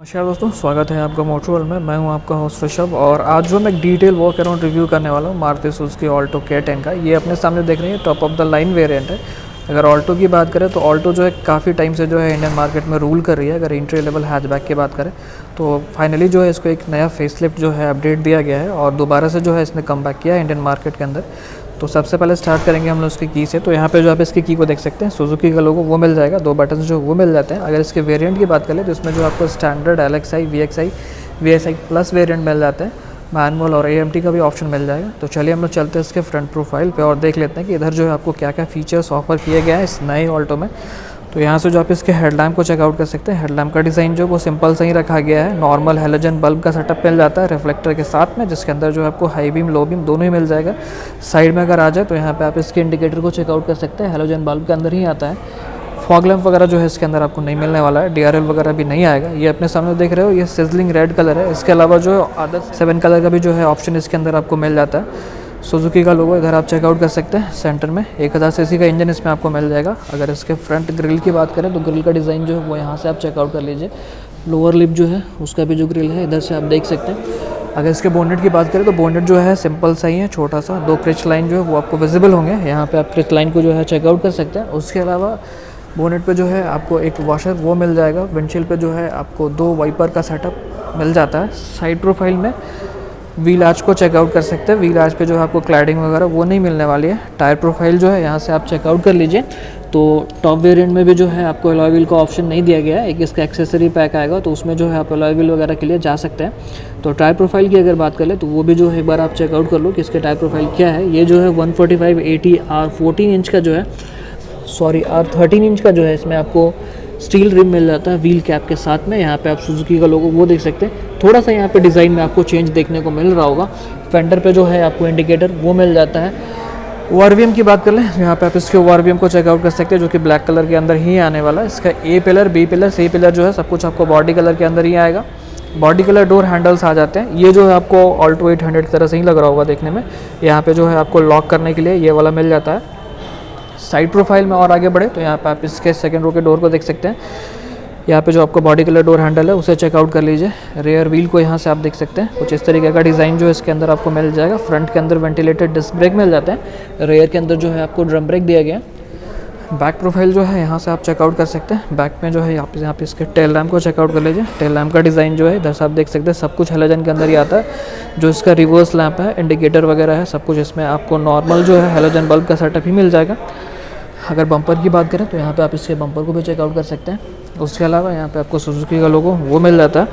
नमस्कार दोस्तों, स्वागत है आपका मोटो वर्ल्ड में। मैं हूं आपका होस्ट ऋषभ और आज जो मैं एक डिटेल वॉक अराउंड रिव्यू करने वाला हूं मारुति सुजुकी ऑल्टो K10 का। ये अपने सामने देख रहे हैं top of the line variant है। अगर ऑल्टो की बात करें तो ऑल्टो जो है काफ़ी टाइम से जो है इंडियन मार्केट में रूल कर रही है। अगर एंट्री लेवल हैचबैक की बात करें तो फाइनली जो है इसको एक नया फेसलिफ्ट जो है अपडेट दिया गया है और दोबारा से जो है इसने कम बैक किया है इंडियन मार्केट के अंदर। तो सबसे पहले स्टार्ट करेंगे हम लोग उसकी की से। तो यहाँ पे जो आप इसकी की को देख सकते हैं, सुजुकी का लोगो वो मिल जाएगा, 2 बटन जो वो मिल जाते हैं। अगर इसके वेरिएंट की बात करें तो इसमें जो आपको standard LXI, VXI, VSI plus variant मिल जाते हैं। मैनुअल और AMT का भी ऑप्शन मिल जाएगा। तो चलिए हम लोग चलते हैं इसके फ्रंट प्रोफाइल पे और देख लेते हैं कि इधर जो है आपको क्या क्या फीचर्स ऑफर किए गए हैं इस नए ऑल्टो में। तो यहाँ से जो आप इसके हेडलैम्प को चेकआउट कर सकते हैं। हेडलैम्प का डिज़ाइन जो वो सिंपल से ही रखा गया है। नॉर्मल हैलोजन बल्ब का सेटअप मिल जाता है रिफ्लेक्टर के साथ में, जिसके अंदर जो है आपको हाई बीम लो बीम दोनों ही मिल जाएगा। साइड में अगर आ जाए तो यहाँ पे आप इसके इंडिकेटर को चेकआउट कर सकते हैं। हैलोजन बल्ब के अंदर ही आता है। फॉग लैम्प वगैरह जो है इसके अंदर आपको नहीं मिलने वाला है। DRL वगैरह भी नहीं आएगा। ये अपने सामने देख रहे हो, ये सिजलिंग रेड कलर है। इसके अलावा जो अदर 7 कलर का भी जो है ऑप्शन इसके अंदर आपको मिल जाता है। सुजुकी का लोगो इधर आप चेकआउट कर सकते हैं। सेंटर में 1000 सीसी का इंजन इसमें आपको मिल जाएगा। अगर इसके फ्रंट ग्रिल की बात करें तो ग्रिल का डिज़ाइन जो है वो यहाँ से आप चेकआउट कर लीजिए। लोअर लिप जो है उसका भी जो ग्रिल है इधर से आप देख सकते हैं। अगर इसके बोनेट की बात करें तो बोनेट जो है सिंपल सा ही है, छोटा सा। 2 क्रिच लाइन जो है वो आपको विजिबल होंगे। यहाँ पे आप क्रिच लाइन को जो है चेकआउट कर सकते हैं। उसके अलावा बोनेट पे जो है आपको एक वॉशर वो मिल जाएगा। विंडशील्ड पे जो है आपको 2 वाइपर का सेटअप मिल जाता है। साइड प्रोफाइल में व्हील आर्च को चेकआउट कर सकते हैं। व्हील आर्च पे जो है आपको क्लैडिंग वगैरह वो नहीं मिलने वाली है। टायर प्रोफाइल जो है यहाँ से आप चेकआउट कर लीजिए। तो टॉप वेरिएंट में भी जो है आपको अलॉय व्हील का ऑप्शन नहीं दिया गया है। एक इसका एक्सेसरी पैक आएगा तो उसमें जो है आप अलॉय व्हील वगैरह के लिए जा सकते हैं। तो टायर प्रोफाइल की अगर बात करें तो वो भी जो है एक बार आप चेकआउट कर लो कि इसके टायर प्रोफाइल क्या है। ये जो है 145/80 R14 इंच का जो है R13 इंच का जो है इसमें आपको स्टील रिम मिल जाता है व्हील कैप के साथ में। यहाँ पे आप सुजुकी का लोगो वो देख सकते हैं। थोड़ा सा यहाँ पे डिज़ाइन में आपको चेंज देखने को मिल रहा होगा। फेंडर पे जो है आपको इंडिकेटर वो मिल जाता है। ORVM की बात कर लें, यहाँ पे आप इसके ORVM को चेकआउट कर सकते हैं, जो कि ब्लैक कलर के अंदर ही आने वाला है। इसका A pillar, B pillar, C pillar जो है सब कुछ आपको बॉडी कलर के अंदर ही आएगा। बॉडी कलर डोर हैंडल्स आ जाते हैं। ये जो है आपको ऑल्टो 800 की तरह से ही लग रहा होगा देखने में। यहाँ पे जो है आपको लॉक करने के लिए ये वाला मिल जाता है। साइड प्रोफाइल में और आगे बढ़े तो यहाँ पे आप इसके सेकंड रो के डोर को देख सकते हैं। यहाँ पे जो आपको बॉडी कलर डोर हैंडल है उसे चेकआउट कर लीजिए। रेयर व्हील को यहाँ से आप देख सकते हैं। कुछ इस तरीके का डिज़ाइन जो है इसके अंदर आपको मिल जाएगा। फ्रंट के अंदर वेंटिलेटेड डिस्क ब्रेक मिल जाते हैं। रेयर के अंदर जो है आपको ड्रम ब्रेक दिया गया है। बैक प्रोफाइल जो है यहाँ से आप चेकआउट कर सकते हैं। बैक में जो है यहाँ पे इसके टेल लैम्प को चेकआउट कर लीजिए। टेल लैम्प का डिज़ाइन जो है इधर से आप देख सकते हैं। सब कुछ हैलोजन के अंदर ही आता है। जो इसका रिवर्स लैम्प है, इंडिकेटर वगैरह है, सब कुछ इसमें आपको नॉर्मल जो है हैलोजन बल्ब का सेटअप ही मिल जाएगा। अगर बम्पर की बात करें तो यहाँ पे आप इसके बम्पर को भी चेकआउट कर सकते हैं। उसके अलावा यहाँ पे आपको सुजुकी का लोगो वो मिल जाता है।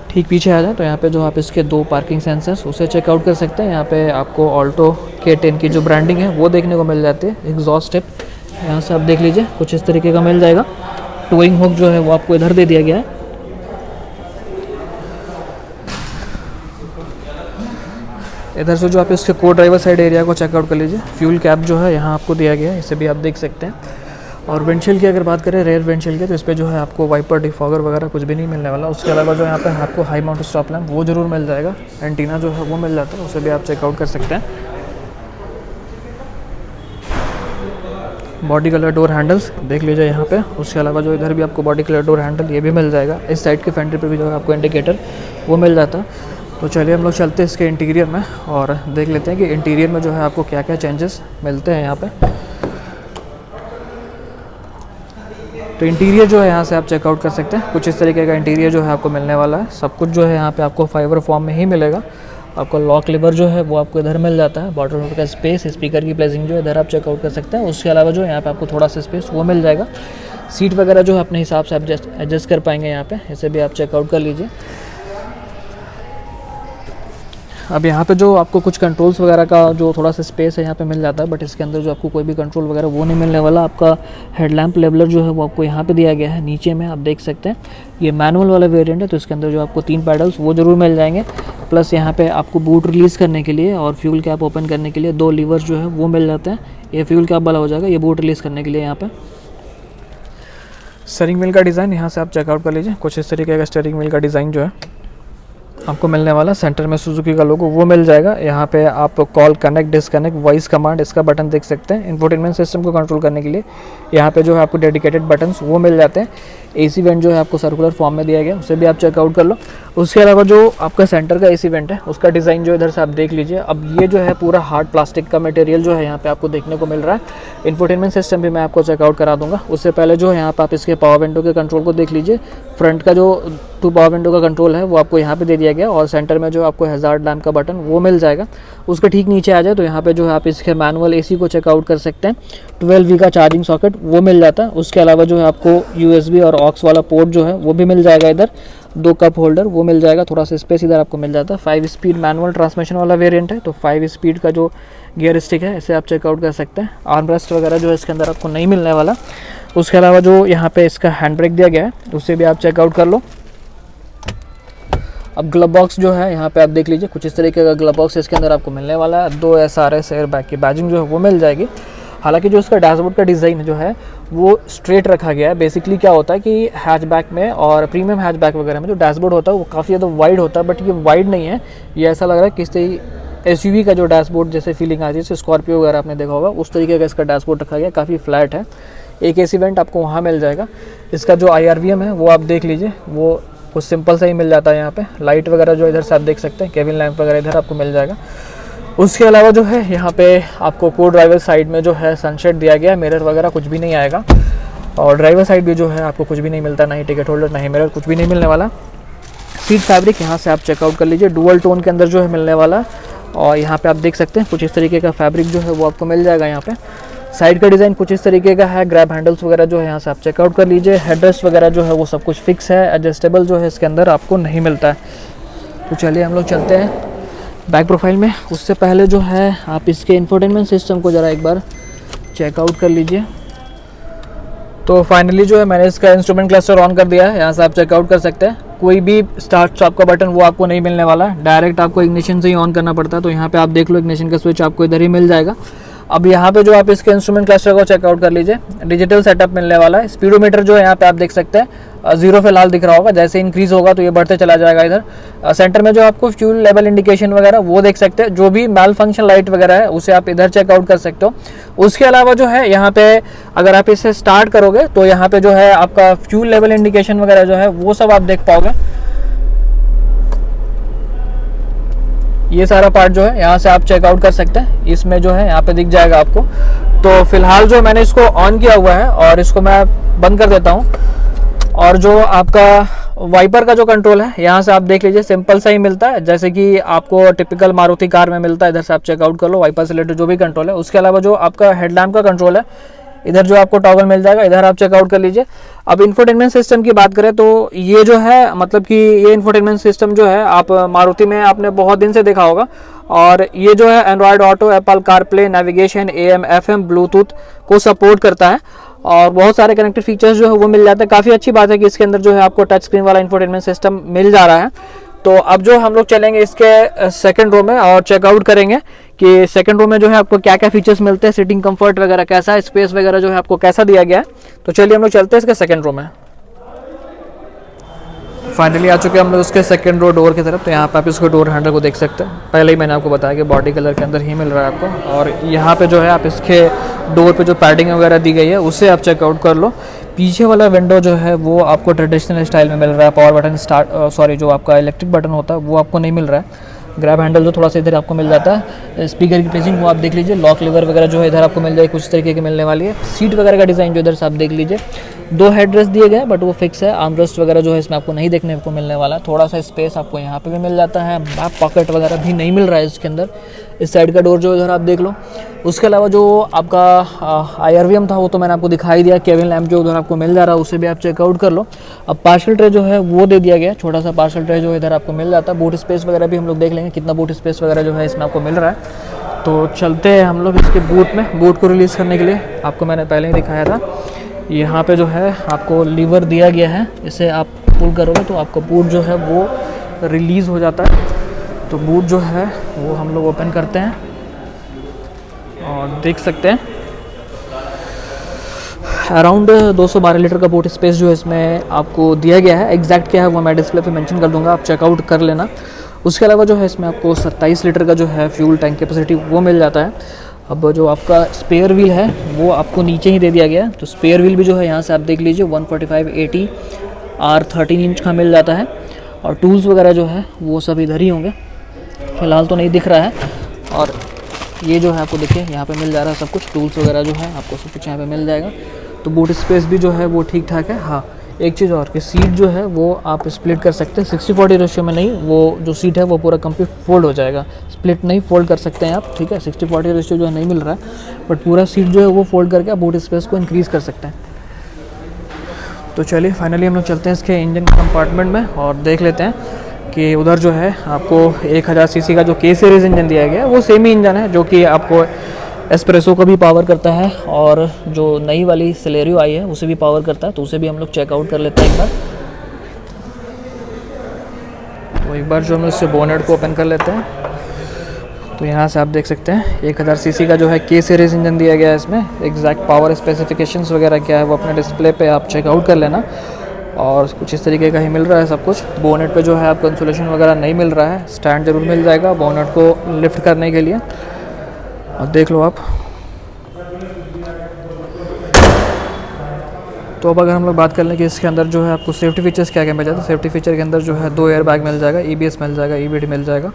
ठीक पीछे आ जाए तो यहाँ पे जो आप इसके 2 पार्किंग सेंसर्स उसे चेकआउट कर सकते हैं। यहाँ पे आपको ऑल्टो K10 की जो ब्रांडिंग है वो देखने को मिल जाती है। एग्जॉस्ट टिप यहाँ से आप देख लीजिए, कुछ इस तरीके का मिल जाएगा। टोइंग हुक जो है वो आपको इधर दे दिया गया है। इधर से जो आप इसके को ड्राइवर साइड एरिया को चेकआउट कर लीजिए। फ्यूल कैप जो है यहाँ आपको दिया गया है, इसे भी आप देख सकते हैं। और विंडशील्ड की अगर बात करें, रेयर विंडशील्ड की, तो इस पर जो है आपको वाइपर डिफॉगर वगैरह कुछ भी नहीं मिलने वाला। उसके अलावा जो यहाँ पे आपको हाई माउंट स्टॉप लैम्प वो जरूर मिल जाएगा। एंटीना जो है वो मिल जाता है, उसे भी आप चेकआउट कर सकते हैं। बॉडी कलर डोर हैंडल्स देख लीजिए यहाँ पे। उसके अलावा जो इधर भी आपको बॉडी कलर डोर हैंडल ये भी मिल जाएगा। इस साइड के फेंडर पे भी जो है आपको इंडिकेटर वो मिल जाता है। तो चलिए हम लोग चलते हैं इसके इंटीरियर में और देख लेते हैं कि इंटीरियर में जो है आपको क्या क्या चेंजेस मिलते हैं यहाँ पे। तो इंटीरियर जो है यहाँ से आप चेकआउट कर सकते हैं। कुछ इस तरीके का इंटीरियर जो है आपको मिलने वाला है। सब कुछ जो है यहाँ पे आपको फाइबर फॉर्म में ही मिलेगा। आपको लॉक लीवर जो है वो आपको इधर मिल जाता है। बॉटम का स्पेस, स्पीकर की प्लेसिंग जो है इधर आप चेकआउट कर सकते हैं। उसके अलावा जो यहाँ पे आपको थोड़ा सा स्पेस वो मिल जाएगा। सीट वगैरह जो है अपने हिसाब से आप एडजस्ट कर पाएंगे यहाँ पे, इसे भी आप चेकआउट कर लीजिए। अब यहाँ पे जो आपको कुछ कंट्रोल्स वगैरह का जो थोड़ा सा स्पेस है यहाँ पे मिल जाता है, बट इसके अंदर जो आपको कोई भी कंट्रोल वगैरह वो नहीं मिलने वाला। आपका हेडलैम्प लेवलर जो है वो आपको यहाँ पे दिया गया है। नीचे में आप देख सकते हैं ये मैनुअल वाला वेरिएंट है, तो इसके अंदर जो आपको 3 पैडल्स वो जरूर मिल जाएंगे। प्लस यहाँ पे आपको बूट रिलीज़ करने के लिए और फ्यूल कैप ओपन करने के लिए 2 लीवर्स जो है वो मिल जाते हैं। ये फ्यूल कैप वाला हो जाएगा, ये बूट रिलीज़ करने के लिए। यहाँ पे स्टीयरिंग व्हील का डिज़ाइन यहाँ से आप चेकआउट कर लीजिए। कुछ इस तरीके का स्टीयरिंग व्हील का डिज़ाइन जो है आपको मिलने वाला, सेंटर में सुजुकी का लोगो वो मिल जाएगा। यहाँ पे आप call, connect, disconnect, voice command, इसका बटन देख सकते हैं। इंफोटेनमेंट सिस्टम को कंट्रोल करने के लिए यहाँ पे जो है आपको डेडिकेटेड बटन्स वो मिल जाते हैं। एसी वेंट जो है आपको सर्कुलर फॉर्म में दिया गया, उसे भी आप चेकआउट कर लो। उसके अलावा जो आपका सेंटर का एसी वेंट है उसका डिज़ाइन जो इधर से आप देख लीजिए। अब ये जो है पूरा हार्ड प्लास्टिक का मटेरियल जो है यहाँ पे आपको देखने को मिल रहा है। इंफोटेनमेंट सिस्टम भी मैं आपको चेकआउट करा दूंगा। उससे पहले जो है यहाँ पे आप इसके पावर विंडो के कंट्रोल को देख लीजिए। फ्रंट का जो 2 पावर विंडो का कंट्रोल है वो आपको यहाँ पे दे दिया गया, और सेंटर में जो आपको हैजार्ड लैम्प का बटन वो मिल जाएगा। उसके ठीक नीचे आ जाए तो यहाँ पे जो है आप इसके मैनुअल एसी को चेकआउट कर सकते हैं। 12V का चार्जिंग सॉकेट वो मिल जाता है। उसके अलावा जो है आपको USB और ऑक्स वाला पोर्ट जो है वो भी मिल जाएगा। इधर 2 कप होल्डर वो मिल जाएगा, थोड़ा सा स्पेस इधर आपको मिल जाता है। 5 स्पीड मैनुअल ट्रांसमिशन वाला वेरिएंट है, तो 5 स्पीड का जो गियर स्टिक है इसे आप चेकआउट कर सकते हैं। आर्मरेस्ट वगैरह जो है इसके अंदर आपको नहीं मिलने वाला। उसके अलावा जो यहाँ पे इसका हैंड ब्रेक दिया गया है उसे भी आप चेकआउट कर लो। अब ग्लव बॉक्स जो है यहाँ पे आप देख लीजिए, कुछ इस तरीके का ग्लव बॉक्स इसके अंदर आपको मिलने वाला है। 2 SRS एयर बैग की बैजिंग जो है वो मिल जाएगी। हालांकि जो इसका डैशबोर्ड का डिज़ाइन जो है वो स्ट्रेट रखा गया है। बेसिकली क्या होता है कि हैचबैक में और प्रीमियम हैचबैक वगैरह में जो डैशबोर्ड होता है वो काफ़ी ज़्यादा वाइड होता है, बट ये वाइड नहीं है। ये ऐसा लग रहा है किसी SUV का जो डैशबोर्ड जैसे फीलिंग आती है, जैसे स्कॉर्पियो वगैरह आपने देखा होगा उस तरीके का इसका डैशबोर्ड रखा गया, काफ़ी फ्लैट है। एक एसी वेंट आपको वहाँ मिल जाएगा। इसका जो IRVM है वो आप देख लीजिए, वो कुछ सिंपल सा ही मिल जाता है। यहाँ पे लाइट वगैरह जो इधर से आप देख सकते हैं, केबिन लैंप वगैरह इधर आपको मिल जाएगा। उसके अलावा जो है यहाँ पे आपको को ड्राइवर साइड में जो है सनशेड दिया गया है, मिरर वगैरह कुछ भी नहीं आएगा। और ड्राइवर साइड भी जो है आपको कुछ भी नहीं मिलता, ना ही टिकट होल्डर ना ही मिरर, कुछ भी नहीं मिलने वाला। सीट फैब्रिक यहाँ से आप चेकआउट कर लीजिए, डुअल टोन के अंदर जो है मिलने वाला। और यहाँ पे आप देख सकते हैं कुछ इस तरीके का फैब्रिक जो है वो आपको मिल जाएगा। यहाँ पे साइड का डिज़ाइन कुछ इस तरीके का है। ग्रैब हैंडल्स वगैरह जो है यहाँ से आप चेकआउट कर लीजिए। हेडरेस्ट वगैरह जो है वो सब कुछ फिक्स है, एडजस्टेबल जो है इसके अंदर आपको नहीं मिलता है। तो चलिए हम लोग चलते हैं बैक प्रोफाइल में। उससे पहले जो है आप इसके इंफोटेनमेंट सिस्टम को ज़रा एक बार चेकआउट कर लीजिए। तो फाइनली जो है मैंने इसका इंस्ट्रूमेंट क्लस्टर ऑन कर दिया है, यहाँ से आप चेकआउट कर सकते हैं। कोई भी स्टार्ट स्टॉप का बटन वो आपको नहीं मिलने वाला, डायरेक्ट आपको इग्निशन से ही ऑन करना पड़ता है। तो यहाँ पे आप देख लो इग्निशन का स्विच आपको इधर ही मिल जाएगा। अब यहाँ पे जो आप इसके इंस्ट्रूमेंट क्लस्टर को चेकआउट कर लीजिए, डिजिटल सेटअप मिलने वाला है। स्पीडोमीटर जो है यहाँ पे आप देख सकते हैं 0 फिलहाल दिख रहा होगा, जैसे इंक्रीज होगा तो ये बढ़ते चला जाएगा। इधर सेंटर में जो आपको फ्यूल लेवल इंडिकेशन वगैरह वो देख सकते हैं। जो भी मैल फंक्शन लाइट वगैरह है उसे आप इधर चेकआउट कर सकते हो। उसके अलावा जो है यहाँ पे अगर आप इसे स्टार्ट करोगे तो यहाँ पे जो है आपका फ्यूल लेवल इंडिकेशन वगैरह जो है वो सब आप देख पाओगे। ये सारा पार्ट जो है यहाँ से आप चेकआउट कर सकते हैं, इसमें जो है यहाँ पे दिख जाएगा आपको। तो फिलहाल जो मैंने इसको ऑन किया हुआ है और इसको मैं बंद कर देता हूँ। और जो आपका वाइपर का जो कंट्रोल है यहाँ से आप देख लीजिए, सिंपल सा ही मिलता है जैसे कि आपको टिपिकल मारुति कार में मिलता है। इधर से आप चेकआउट कर लो वाइपर से रिलेटेड जो भी कंट्रोल है। उसके अलावा जो आपका हेडलैम्प का कंट्रोल है इधर जो आपको टॉगल मिल जाएगा, इधर आप चेकआउट कर लीजिए। अब इंफोटेनमेंट सिस्टम की बात करें तो ये जो है मतलब कि ये इंफोटेनमेंट सिस्टम जो है आप मारुति में आपने बहुत दिन से देखा होगा। और ये जो है Android auto, Apple CarPlay, navigation, AM, FM, Bluetooth को सपोर्ट करता है और बहुत सारे कनेक्टेड फीचर्स जो है वो मिल जाते हैं। काफ़ी अच्छी बात है कि इसके अंदर जो है आपको टच स्क्रीन वाला इंफोटेनमेंट सिस्टम मिल जा रहा है। तो अब जो हम लोग चलेंगे इसके सेकंड रो में और चेकआउट करेंगे कि सेकंड रो में जो है आपको क्या क्या फीचर्स मिलते हैं, सीटिंग कंफर्ट वगैरह कैसा है, स्पेस वगैरह जो है आपको कैसा दिया गया है। तो चलिए हम लोग चलते हैं इसके सेकंड रो में। फाइनली आ चुके हैं हम लोग उसके सेकंड रो डोर की तरफ। तो यहाँ पे आप इसको डोर हैंडल को देख सकते हैं। पहले ही मैंने आपको बताया कि बॉडी कलर के अंदर ही मिल रहा है आपको। और यहाँ पे जो है आप इसके डोर पे जो पैडिंग वगैरह दी गई है उसे आप चेकआउट कर लो। पीछे वाला विंडो जो है वो आपको ट्रेडिशनल स्टाइल में मिल रहा है। पावर बटन जो आपका इलेक्ट्रिक बटन होता है वो आपको नहीं मिल रहा है। ग्रैब हैंडल जो थोड़ा सा इधर आपको मिल जाता है। स्पीकर की प्लेसिंग वो आप देख लीजिए। लॉक लीवर वगैरह जो है इधर आपको मिल जाएगी, कुछ तरीके की मिलने वाली है। सीट वगैरह का डिज़ाइन जो इधर से आप देख लीजिए। 2 हेडरेस्ट दिए गए बट वो फिक्स है। आर्मरेस्ट वगैरह जो है इसमें आपको नहीं देखने को मिलने वाला है। थोड़ा सा स्पेस आपको यहाँ पे भी मिल जाता है। बैक पॉकेट वगैरह भी नहीं मिल रहा है इसके अंदर। इस साइड का डोर जो इधर आप देख लो। उसके अलावा जो आपका IRVM था वो तो मैंने आपको दिखाई दिया। केबिन लैंप जो उधर आपको मिल जा रहा है उसे भी आप चेकआउट कर लो। अब पार्सल ट्रे जो है वो दे दिया गया, छोटा सा पार्सल ट्रे जो इधर आपको मिल जाता है। बूट स्पेस वगैरह भी हम लोग देख लेंगे कितना बूट स्पेस वगैरह जो है इसमें आपको मिल रहा है। तो चलते हैं हम लोग इसके बूट में। बूट को रिलीज़ करने के लिए आपको मैंने पहले ही दिखाया था, यहाँ पे जो है आपको लीवर दिया गया है। इसे आप पुल करोगे तो आपका बूट जो है वो रिलीज़ हो जाता है। तो बूट जो है वो हम लोग ओपन करते हैं और देख सकते हैं अराउंड 212 लीटर का बूट स्पेस जो है इसमें आपको दिया गया है। एग्जैक्ट क्या है वो मैं डिस्प्ले पे मेंशन कर दूंगा, आप चेकआउट कर लेना। उसके अलावा जो है इसमें आपको 27 लीटर का जो है फ्यूल टैंक कैपेसिटी वो मिल जाता है। अब जो आपका स्पेयर व्हील है वो आपको नीचे ही दे दिया गया है, तो स्पेयर व्हील भी जो है यहाँ से आप देख लीजिए 145/80 R13 इंच का मिल जाता है। और टूल्स वगैरह जो है वो सब इधर ही होंगे, फ़िलहाल तो नहीं दिख रहा है। और ये जो है आपको देखिए यहाँ पे मिल जा रहा है सब कुछ, टूल्स वगैरह जो है आपको सब कुछ यहाँ पे मिल जाएगा। तो बूट स्पेस भी जो है वो ठीक ठाक है। हाँ, एक चीज़ और कि सीट जो है वो आप स्प्लिट कर सकते हैं 60-40 रेशियो में, नहीं वो जो सीट है वो पूरा कंप्लीट फोल्ड हो जाएगा, स्प्लिट नहीं फोल्ड कर सकते हैं आप, ठीक है। 60-40 रेशियो जो है नहीं मिल रहा है, बट पूरा सीट जो है वो फोल्ड करके आप बूट स्पेस को इंक्रीज़ कर सकते हैं। तो चलिए फाइनली हम लोग चलते हैं इसके इंजन कंपार्टमेंट में और देख लेते हैं कि उधर जो है आपको 1000 सीसी का जो के सीरीज़ इंजन दिया गया है वो सेम ही इंजन है जो कि आपको एस्प्रेसो को भी पावर करता है, और जो नई वाली सेलेरियो आई है उसे भी पावर करता है। तो उसे भी हम लोग चेकआउट कर लेते हैं एक बार। तो एक बार जो हम लोग इससे बोनेट को ओपन कर लेते हैं, तो यहाँ से आप देख सकते हैं 1000 सीसी का जो है के सीरीज़ इंजन दिया गया है। इसमें एग्जैक्ट पावर स्पेसिफिकेशंस वगैरह क्या है वो अपने डिस्प्ले पे आप चेकआउट कर लेना। और कुछ इस तरीके का ही मिल रहा है सब कुछ। बोनेट पे जो है आपको इंसुलेशन वगैरह नहीं मिल रहा है, स्टैंड जरूर मिल जाएगा बोनेट को लिफ्ट करने के लिए। और देख लो आप। तो अब अगर हम लोग बात कर लें कि इसके अंदर जो है आपको सेफ्टी फीचर्स क्या क्या मिल जाता है, सेफ्टी फीचर के अंदर जो है 2 एयर बैग मिल जाएगा, EBS मिल जाएगा, EBD मिल जाएगा।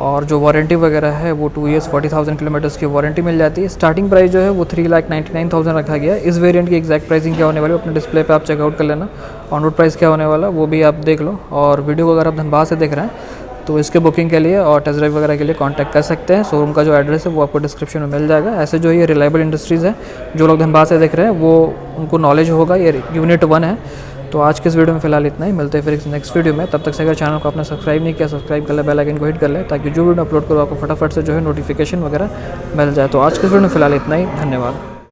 और जो वारंटी वगैरह है वो 2 ईयर्स 40,000 किलोमीटर्स की वारंटी मिल जाती है। स्टार्टिंग प्राइस जो है वो 3,99,000 रखा गया है। इस वेरिएंट की एग्जैक्ट प्राइसिंग क्या होने वाली है अपने डिस्प्ले पे आप चेकआउट कर लेना। ऑन रोड प्राइस क्या होने वाला वो भी आप देख लो। और वीडियो को अगर आप धनबाद से देख रहे हैं तो इसके बुकिंग के लिए और टेस्ट ड्राइव वगैरह के लिए कांटेक्ट कर सकते हैं। शोरूम का जो एड्रेस है वो आपको डिस्क्रिप्शन में मिल जाएगा। ऐसे जो ये रिलायबल इंडस्ट्रीज़ है, जो लोग धनबाद से देख रहे हैं वो उनको नॉलेज होगा, ये यूनिट 1 है। तो आज के इस वीडियो में फिलहाल इतना ही, मिलते हैं फिर नेक्स्ट वीडियो में। तब तक से अगर चैनल को आपने सब्सक्राइब नहीं किया, सब्सक्राइब कर ले, बेल आइकन को हिट कर ले, ताकि जो वीडियो अपलोड करो आपको फटाफट से जो है नोटिफिकेशन वगैरह मिल जाए। तो आज के इस वीडियो में फिलहाल इतना ही, धन्यवाद।